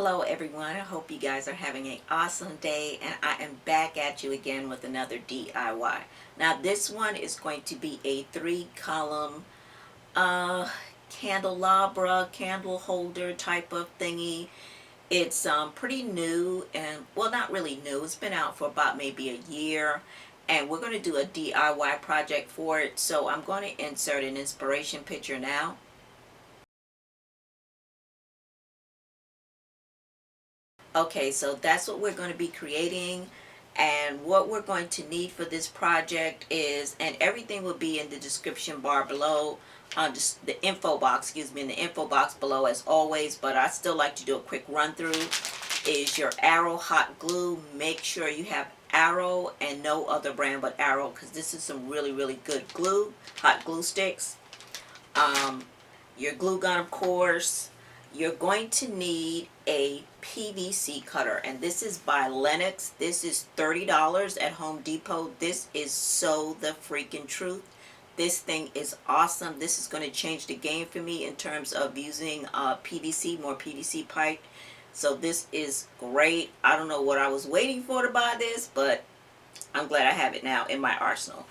Hello everyone, I hope you guys are having an awesome day, and I am back at you again with another DIY. Now this one is going to be a 3-column candelabra, candle holder type of thingy. It's pretty new, and well, not really new, it's been out for about maybe a year, and we're going to do a DIY project for it. So I'm going to insert an inspiration picture now. Okay, so that's what we're going to be creating, and what we're going to need for this project is, and everything will be in the description bar below, just the info box, excuse me, in the info box below as always, but I still like to do a quick run through, is your Arrow hot glue. Make sure you have Arrow and no other brand but Arrow, because this is some really good glue, hot glue sticks. Your glue gun, of course. You're going to need a PVC cutter, and this is by Lennox. This is $30 at Home Depot. This is so the freaking truth. This thing is awesome. This is going to change the game for me in terms of using PVC, more PVC pipe. So this is great. I don't know what I was waiting for to buy this, but I'm glad I have it now in my arsenal.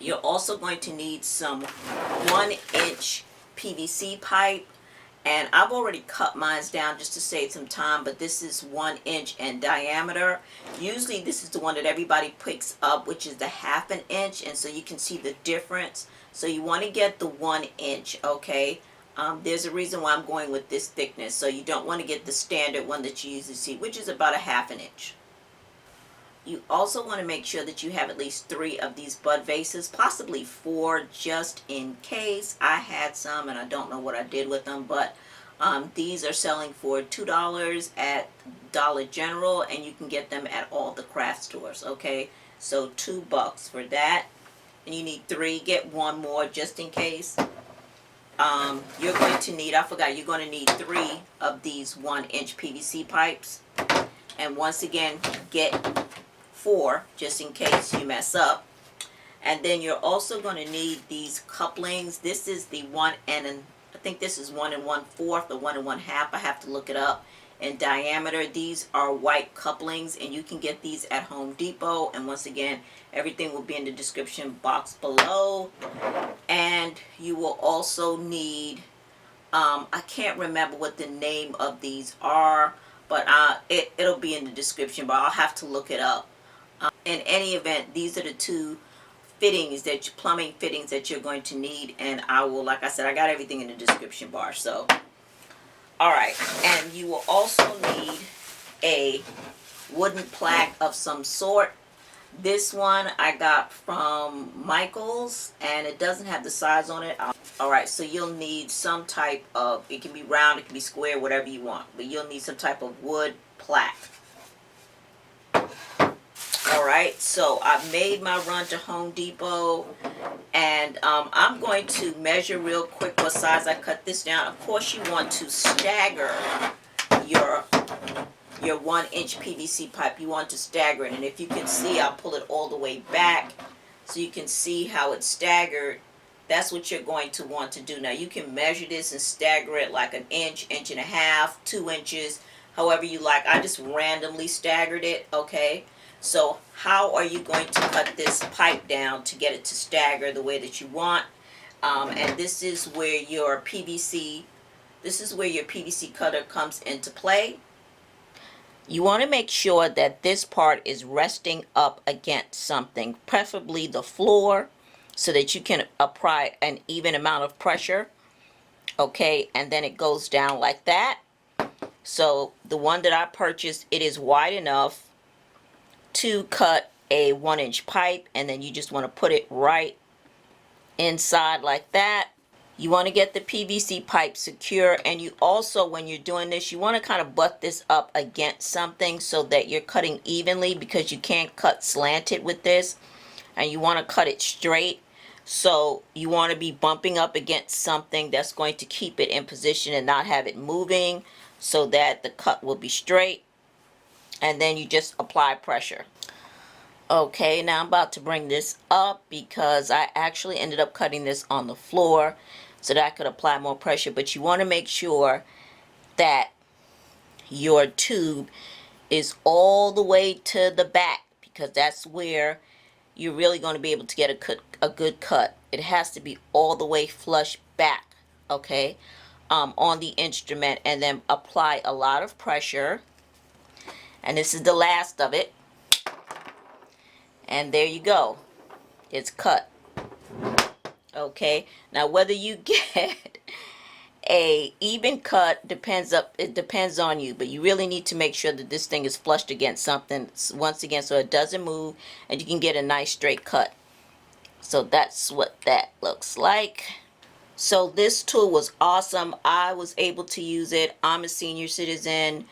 You're also going to need some 1-inch PVC pipe, and I've already cut mine down just to save some time, but this is 1 inch in diameter. Usually this is the one that everybody picks up, which is the 1/2 inch, and so you can see the difference. So you want to get the 1 inch, okay? There's a reason why I'm going with this thickness, so you don't want to get the standard one that you usually see, which is about a 1/2 inch. You also want to make sure that you have at least 3 of these bud vases, possibly 4, just in case. I had some and I don't know what I did with them, but these are selling for $2 at Dollar General, and you can get them at all the craft stores, okay? So $2 for that, and you need 3. Get 1 more just in case. You're going to need, I forgot, you're going to need 3 of these 1-inch PVC pipes, and once again, get 4 just in case you mess up. And then you're also going to need these couplings. This is the 1 and I think this is 1 1/4 or 1 1/2. I have to look it up. In diameter, these are white couplings, and you can get these at Home Depot. And once again, everything will be in the description box below. And you will also need, I can't remember what the name of these are, but it'll be in the description, but I'll have to look it up. In any event, these are the 2 fittings, plumbing fittings that you're going to need, and I will, like I said, I got everything in the description bar. So alright, and you will also need a wooden plaque of some sort. This one I got from Michael's, and it doesn't have the size on it. Alright, so you'll need some type of, it can be round, it can be square, whatever you want, but you'll need some type of wood plaque. Alright, so I've made my run to Home Depot, and I'm going to measure real quick what size I cut this down. Of course, you want to stagger your 1-inch PVC pipe. You want to stagger it, and if you can see, I'll pull it all the way back so you can see how it's staggered. That's what you're going to want to do. Now, you can measure this and stagger it like 1 inch, 1.5 inches, 2 inches, however you like. I just randomly staggered it, okay? So how are you going to cut this pipe down to get it to stagger the way that you want? And this is where your PVC cutter comes into play. You want to make sure that this part is resting up against something, preferably the floor, so that you can apply an even amount of pressure. Okay, and then it goes down like that. So the one that I purchased, it is wide enough to cut a 1-inch pipe, and then you just want to put it right inside like that. You want to get the PVC pipe secure, and you also, when you're doing this, you want to kind of butt this up against something so that you're cutting evenly, because you can't cut slanted with this, and you want to cut it straight. So you want to be bumping up against something that's going to keep it in position and not have it moving, so that the cut will be straight. And then you just apply pressure. Okay, now I'm about to bring this up because I actually ended up cutting this on the floor so that I could apply more pressure. But you want to make sure that your tube is all the way to the back, because that's where you're really going to be able to get a good cut. It has to be all the way flush back, okay, on the instrument, and then apply a lot of pressure. And this is the last of it. And there you go. It's cut. Okay, now whether you get a even cut it depends on you, but you really need to make sure that this thing is flushed against something once again, so it doesn't move and you can get a nice straight cut. So that's what that looks like. So this tool was awesome. I was able to use it. I'm a senior citizen.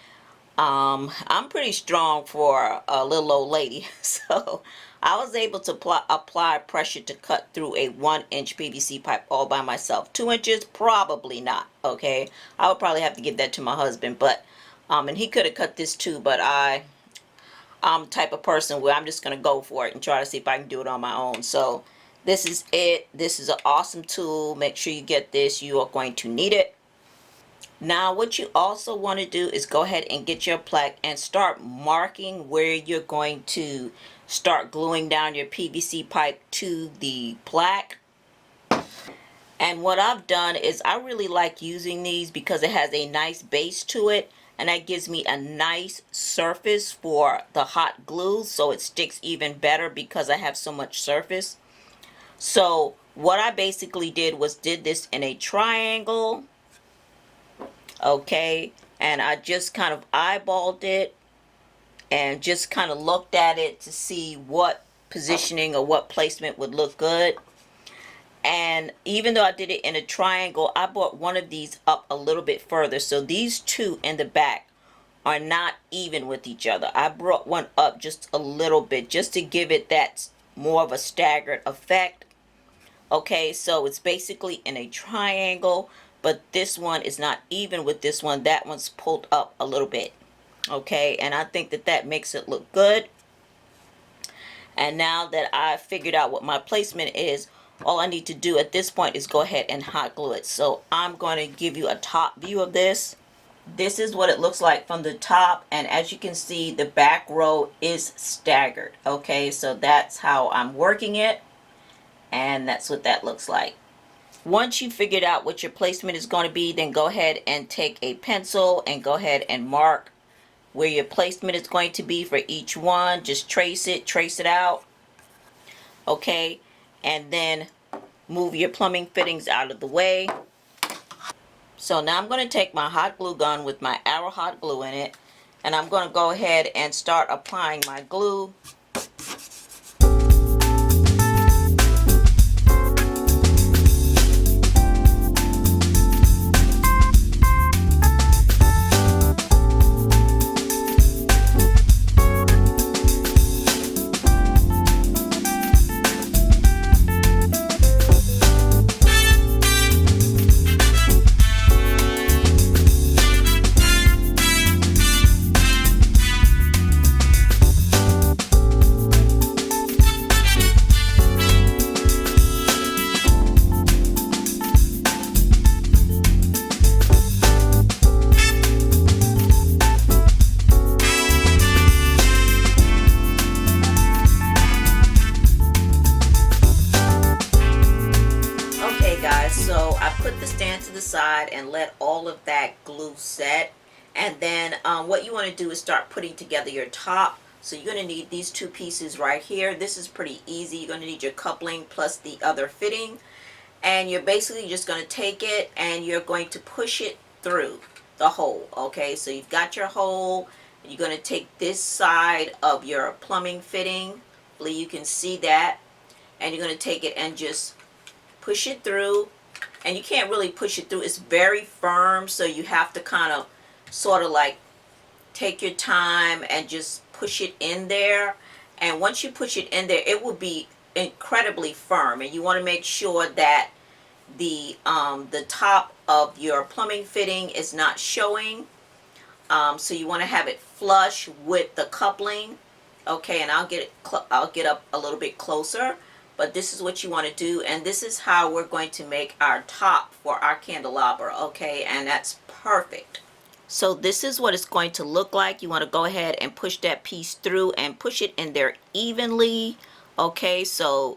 I'm pretty strong for a little old lady, so I was able to apply pressure to cut through a 1-inch PVC pipe all by myself. 2 inches, probably not. Okay, I would probably have to give that to my husband, but and he could have cut this too, but I'm the type of person where I'm just gonna go for it and try to see if I can do it on my own. So this is it. This is an awesome tool. Make sure you get this. You are going to need it. Now what you also want to do is go ahead and get your plaque and start marking where you're going to start gluing down your PVC pipe to the plaque. And what I've done is I really like using these because it has a nice base to it, and that gives me a nice surface for the hot glue, so it sticks even better because I have so much surface. So what I basically did was did this in a triangle. Okay, and I just kind of eyeballed it and just kind of looked at it to see what positioning or what placement would look good. And even though I did it in a triangle, I brought one of these up a little bit further, so these two in the back are not even with each other. I brought one up just a little bit just to give it that more of a staggered effect. Okay, so it's basically in a triangle, but this one is not even with this one. That one's pulled up a little bit. Okay, and I think that that makes it look good. And now that I figured out what my placement is, all I need to do at this point is go ahead and hot glue it. So I'm going to give you a top view of this. This is what it looks like from the top, and as you can see, the back row is staggered. Okay, so that's how I'm working it, and that's what that looks like. Once you figured out what your placement is going to be, then go ahead and take a pencil and go ahead and mark where your placement is going to be for each one. Just trace it out. Okay, and then move your plumbing fittings out of the way. So now I'm going to take my hot glue gun with my Arrow hot glue in it, and I'm going to go ahead and start applying my glue. So I put the stand to the side and let all of that glue set. And then what you want to do is start putting together your top. So you're going to need these two pieces right here. This is pretty easy. You're going to need your coupling plus the other fitting. And you're basically just going to take it and you're going to push it through the hole. Okay, so you've got your hole. You're going to take this side of your plumbing fitting. Hopefully you can see that. And you're going to take it and just push it through. And you can't really push it through. It's very firm, so you have to kind of sort of like take your time and just push it in there. And once you push it in there, it will be incredibly firm. And you want to make sure that the top of your plumbing fitting is not showing. So you want to have it flush with the coupling. Okay, and I'll get up a little bit closer. But this is what you want to do, and this is how we're going to make our top for our candelabra. Okay, and that's perfect. So this is what it's going to look like. You want to go ahead and push that piece through and push it in there evenly. Okay, so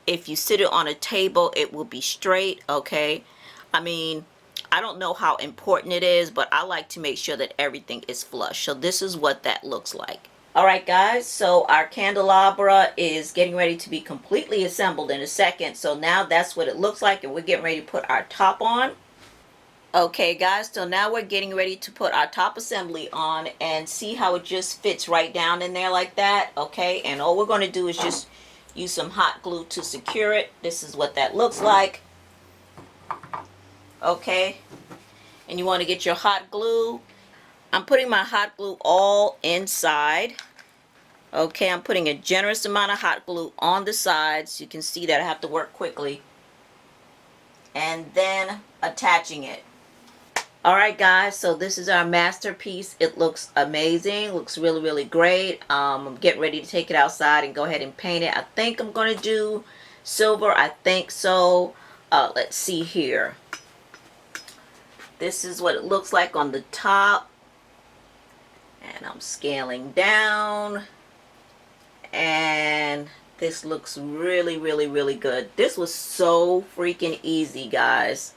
if you sit it on a table, it will be straight. Okay, I mean, I don't know how important it is, but I like to make sure that everything is flush. So this is what that looks like. All right, guys, so our candelabra is getting ready to be completely assembled in a second. So now that's what it looks like, and we're getting ready to put our top on. Okay, guys, so now we're getting ready to put our top assembly on, and see how it just fits right down in there like that. Okay, and all we're going to do is just use some hot glue to secure it. This is what that looks like. Okay, and you want to get your hot glue. I'm putting my hot glue all inside. Okay, I'm putting a generous amount of hot glue on the sides. You can see that I have to work quickly. And then attaching it. Alright, guys, so this is our masterpiece. It looks amazing. Looks really, really great. I'm getting ready to take it outside and go ahead and paint it. I think I'm going to do silver. I think so. Let's see here. This is what it looks like on the top. And I'm scaling down. And this looks really, really, really good. This was so freaking easy, guys.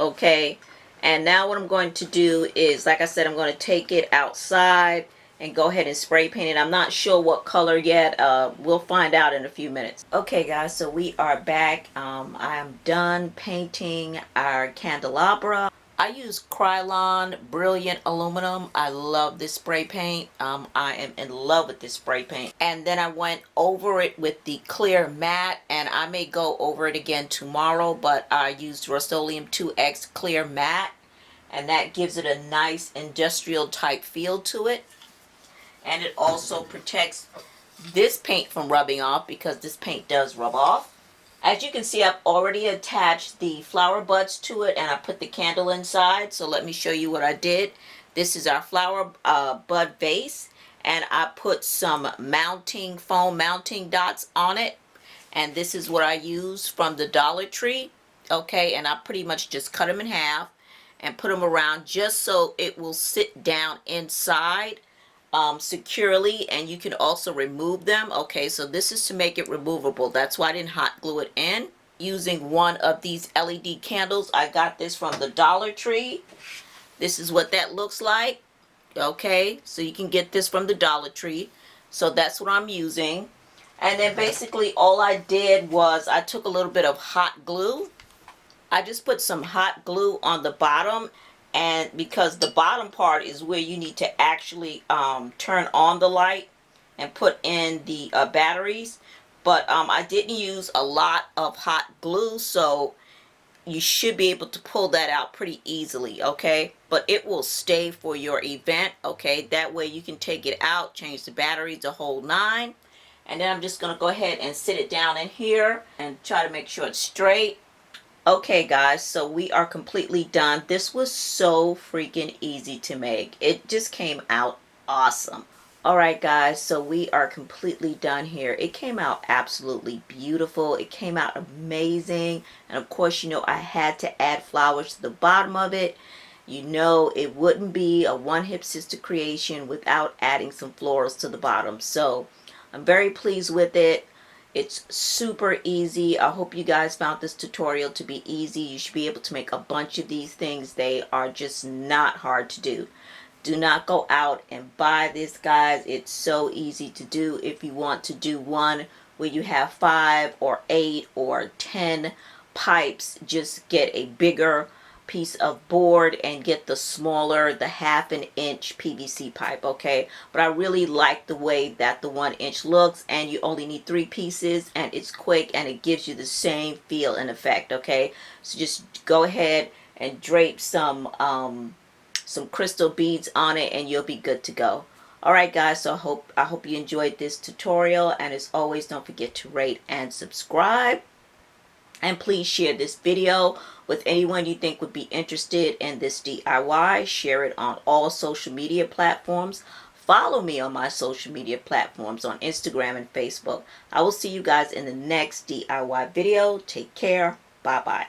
Okay. And now what I'm going to do is, like I said, I'm going to take it outside and go ahead and spray paint it. I'm not sure what color yet. We'll find out in a few minutes. Okay, guys, so we are back. I am done painting our candelabra. I use Krylon Brilliant Aluminum. I love this spray paint. I am in love with this spray paint. And then I went over it with the clear matte, and I may go over it again tomorrow, but I used Rust-Oleum 2X clear matte, and that gives it a nice industrial type feel to it. And it also protects this paint from rubbing off, because this paint does rub off. As you can see, I've already attached the flower buds to it, and I put the candle inside. So let me show you what I did. This is our flower bud vase, and I put some foam mounting dots on it. And this is what I use from the Dollar Tree. Okay, and I pretty much just cut them in half and put them around just so it will sit down inside securely, and you can also remove them. Okay, so this is to make it removable. That's why I didn't hot glue it in. Using one of these LED candles. I got this from the Dollar Tree. This is what that looks like. Okay, so you can get this from the Dollar Tree. So that's what I'm using. And then basically all I did was I took a little bit of hot glue. I just put some hot glue on the bottom, and because the bottom part is where you need to actually turn on the light and put in the batteries. But I didn't use a lot of hot glue, so you should be able to pull that out pretty easily. Okay, but it will stay for your event. Okay, that way you can take it out, change the batteries, the whole nine. And then I'm just going to go ahead and sit it down in here and try to make sure it's straight. Okay, guys, so we are completely done. This was so freaking easy to make. It just came out awesome. All right, guys, so we are completely done here. It came out absolutely beautiful. It came out amazing. And of course, you know, I had to add flowers to the bottom of it. You know, it wouldn't be a One Hip Sister creation without adding some florals to the bottom. So I'm very pleased with it. It's super easy. I hope you guys found this tutorial to be easy. You should be able to make a bunch of these things. They are just not hard to do. Do not go out and buy this, guys. It's so easy to do. If you want to do one where you have 5 or 8 or 10 pipes, just get a bigger piece of board and get the smaller, the 1/2 inch PVC pipe. Okay, but I really like the way that the 1 inch looks, and you only need 3 pieces, and it's quick, and it gives you the same feel and effect. Okay, so just go ahead and drape some crystal beads on it, and you'll be good to go. All right, guys, so I hope you enjoyed this tutorial, and as always, don't forget to rate and subscribe. And please share this video with anyone you think would be interested in this DIY. Share it on all social media platforms. Follow me on my social media platforms on Instagram and Facebook. I will see you guys in the next DIY video. Take care. Bye-bye.